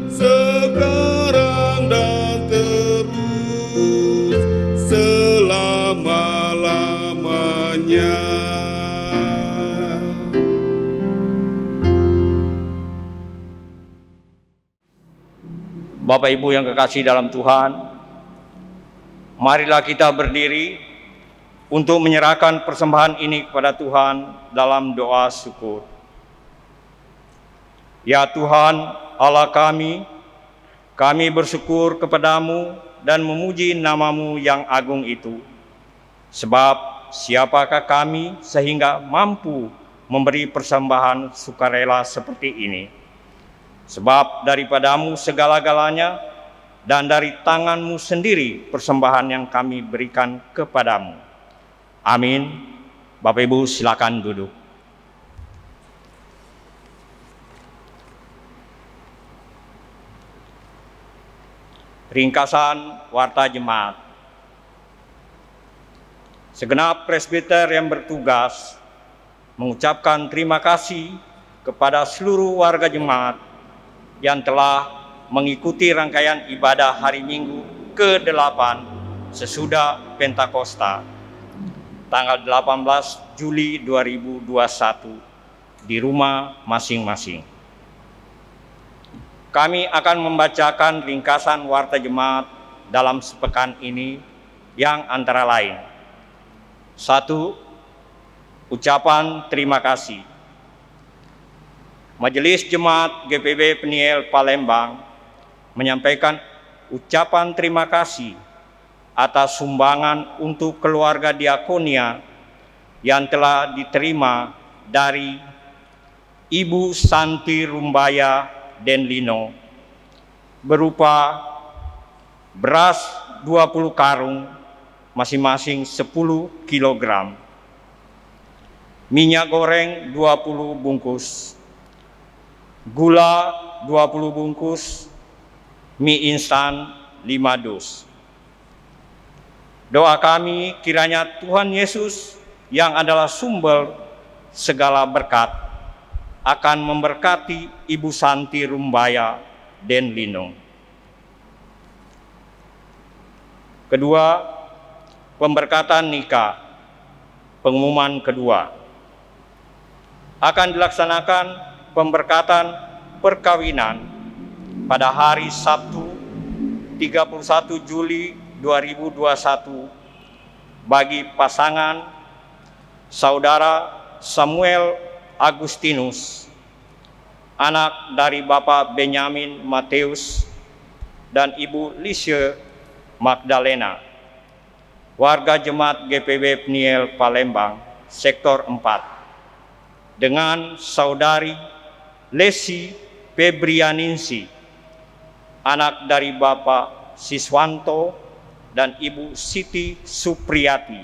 sekarang dan terus selama-lamanya. Bapak Ibu yang kekasih dalam Tuhan, marilah kita berdiri untuk menyerahkan persembahan ini kepada Tuhan dalam doa syukur. Ya Tuhan, Allah kami bersyukur kepadamu dan memuji nama-Mu yang agung itu. Sebab siapakah kami sehingga mampu memberi persembahan sukarela seperti ini? Sebab daripada-Mu segala-galanya, dan dari tangan-Mu sendiri persembahan yang kami berikan kepadamu. Amin. Bapak Ibu silakan duduk. Ringkasan Warta Jemaat. Segenap presbiter yang bertugas mengucapkan terima kasih kepada seluruh warga jemaat yang telah mengikuti rangkaian ibadah hari Minggu ke-8 sesudah Pentakosta tanggal 18 Juli 2021 di rumah masing-masing. Kami akan membacakan ringkasan Warta Jemaat dalam sepekan ini yang antara lain: 1. Ucapan terima kasih. Majelis Jemaat GPB Peniel Palembang menyampaikan ucapan terima kasih atas sumbangan untuk keluarga diakonia yang telah diterima dari Ibu Santi Rumbaya Denlino berupa beras 20 karung masing-masing 10 kg, minyak goreng 20 bungkus, gula 20 bungkus, mie instan 5 dus. Doa kami kiranya Tuhan Yesus yang adalah sumber segala berkat akan memberkati Ibu Santi Rumbaya Denlino. Kedua, pemberkatan nikah. Pengumuman kedua. Akan dilaksanakan pemberkatan perkawinan pada hari Sabtu 31 Juli 2021 bagi pasangan Saudara Samuel Agustinus, anak dari Bapak Benyamin Mateus dan Ibu Lisha Magdalena, warga Jemaat GPB Peniel Palembang, Sektor 4, dengan Saudari Lesi Febrianingsi, anak dari Bapak Siswanto dan Ibu Siti Supriyati,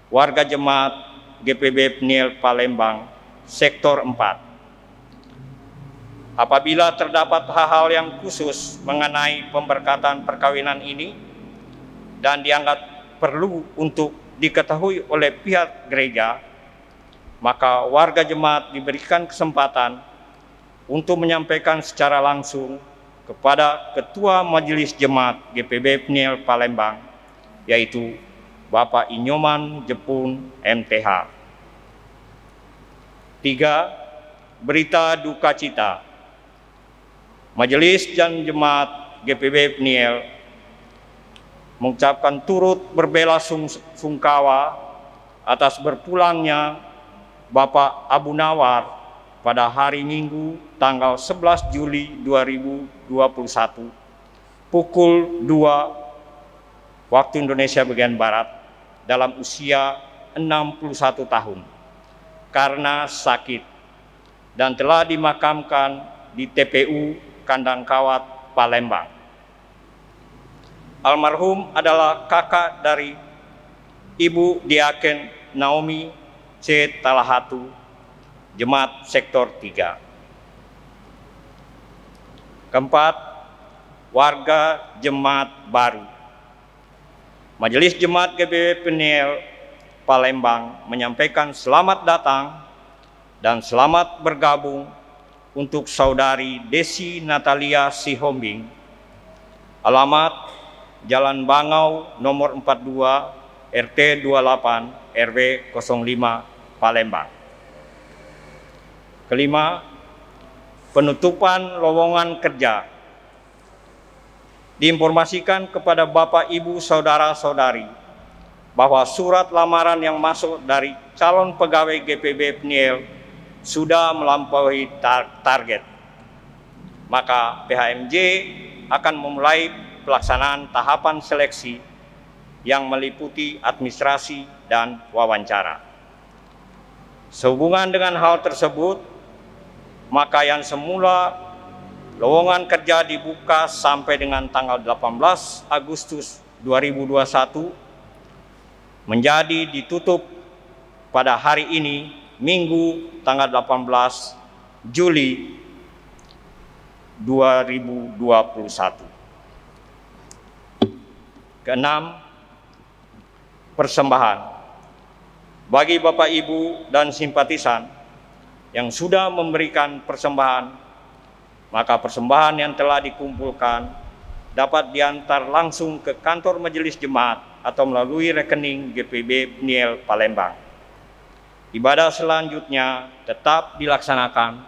warga Jemaat GPB Peniel Palembang, Sektor 4. Apabila terdapat hal-hal yang khusus mengenai pemberkatan perkawinan ini dan dianggap perlu untuk diketahui oleh pihak gereja, maka warga jemaat diberikan kesempatan untuk menyampaikan secara langsung kepada Ketua Majelis Jemaat GPB Peniel Palembang, yaitu Bapak Inyoman Jepun MTH. 3. Berita duka cita. Majelis dan Jemaat GPB Peniel mengucapkan turut berbela-sungkawa atas berpulangnya Bapak Abu Nawar pada hari Minggu tanggal 11 Juli 2021 pukul 2 waktu Indonesia bagian Barat dalam usia 61 tahun karena sakit dan telah dimakamkan di TPU Kandang Kawat, Palembang. Almarhum adalah kakak dari Ibu Diaken Naomi C. Talahatu, Jemaat Sektor 3. Keempat, warga Jemaat baru. Majelis Jemaat GBB Peniel Palembang menyampaikan selamat datang dan selamat bergabung untuk Saudari Desi Natalia Sihombing, alamat Jalan Bangau nomor 42 RT 28 RW 05 Palembang. Kelima, penutupan lowongan kerja. Diinformasikan kepada Bapak, Ibu, Saudara-saudari bahwa surat lamaran yang masuk dari calon pegawai GPB Peniel sudah melampaui target. Maka PHMJ akan memulai pelaksanaan tahapan seleksi yang meliputi administrasi dan wawancara. Sehubungan dengan hal tersebut, maka yang semula lowongan kerja dibuka sampai dengan tanggal 18 Agustus 2021 menjadi ditutup pada hari ini, Minggu tanggal 18 Juli 2021. Keenam, persembahan. Bagi Bapak, Ibu, dan simpatisan yang sudah memberikan persembahan, maka persembahan yang telah dikumpulkan dapat diantar langsung ke kantor Majelis Jemaat atau melalui rekening GPB Peniel Palembang. Ibadah selanjutnya tetap dilaksanakan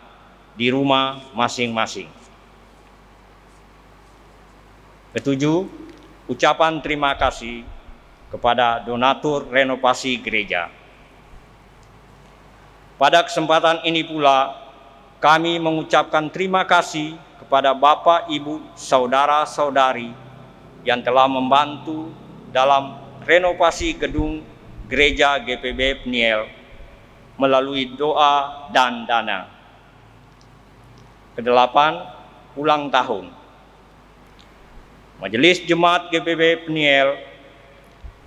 di rumah masing-masing. Ketujuh, ucapan terima kasih kepada donatur renovasi gereja. Pada kesempatan ini pula, kami mengucapkan terima kasih kepada Bapak, Ibu, Saudara-saudari yang telah membantu dalam renovasi gedung gereja GPB Peniel melalui doa dan dana. Kedelapan, ulang tahun. Majelis Jemaat GPB Peniel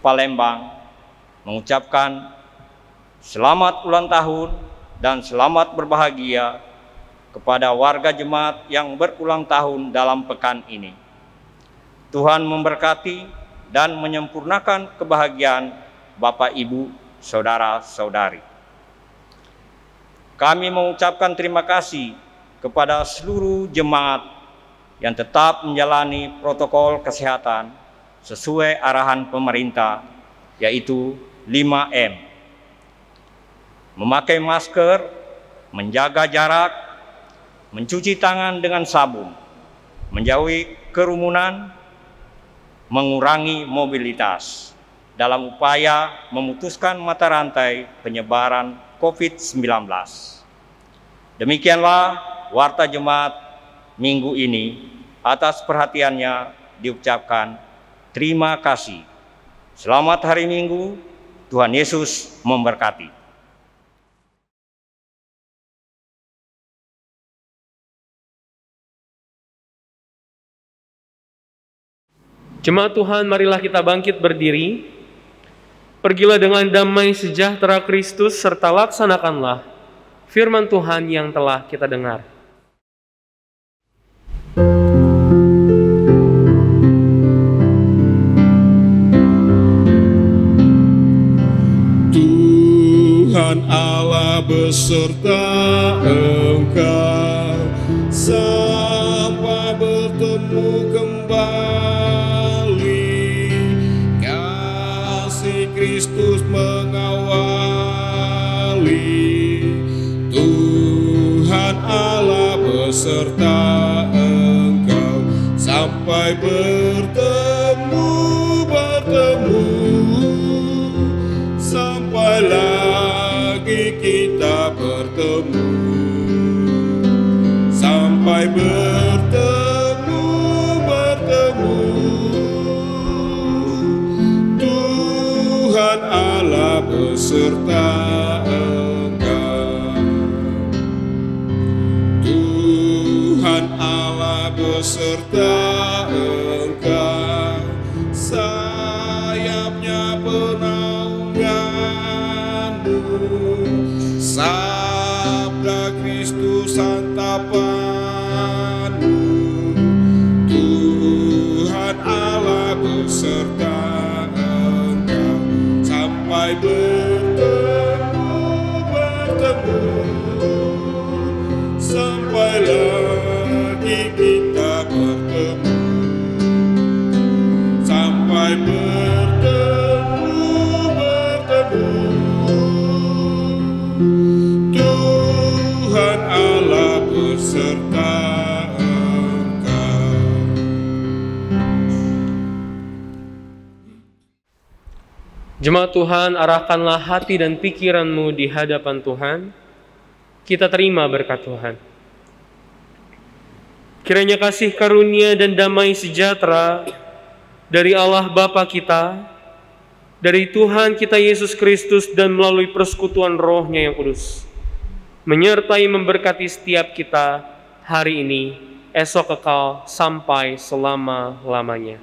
Palembang mengucapkan selamat ulang tahun dan selamat berbahagia kepada warga jemaat yang berulang tahun dalam pekan ini. Tuhan memberkati dan menyempurnakan kebahagiaan Bapak, Ibu, Saudara-saudari. Kami mengucapkan terima kasih kepada seluruh jemaat yang tetap menjalani protokol kesehatan sesuai arahan pemerintah, yaitu 5M. Memakai masker, menjaga jarak, mencuci tangan dengan sabun, menjauhi kerumunan, mengurangi mobilitas dalam upaya memutuskan mata rantai penyebaran COVID-19. Demikianlah Warta Jemaat minggu ini. Atas perhatiannya diucapkan terima kasih. Selamat hari Minggu, Tuhan Yesus memberkati. Jemaat Tuhan, marilah kita bangkit berdiri. Pergilah dengan damai sejahtera Kristus serta laksanakanlah firman Tuhan yang telah kita dengar. Tuhan Allah beserta engkau sampai bertemu kembali. Kasih Kristus mengawali. Tuhan Allah beserta engkau sampai bertemu sampai lagi kita bertemu, sampai bertemu. Tuhan Allah beserta engkau. Tuhan Allah beserta engkau hadapan-Mu, Tuhan Allah beserta Engkau, sampai bertemu, sampai lagi kita bertemu, sampai bertemu. Tuhan Allah beserta Engkau. Jemaat Tuhan, arahkanlah hati dan pikiranmu di hadapan Tuhan. Kita terima berkat Tuhan. Kiranya kasih karunia dan damai sejahtera dari Allah Bapa kita, dari Tuhan kita Yesus Kristus, dan melalui persekutuan Roh-Nya yang kudus, menyertai memberkati setiap kita hari ini, esok kekal, sampai selama-lamanya.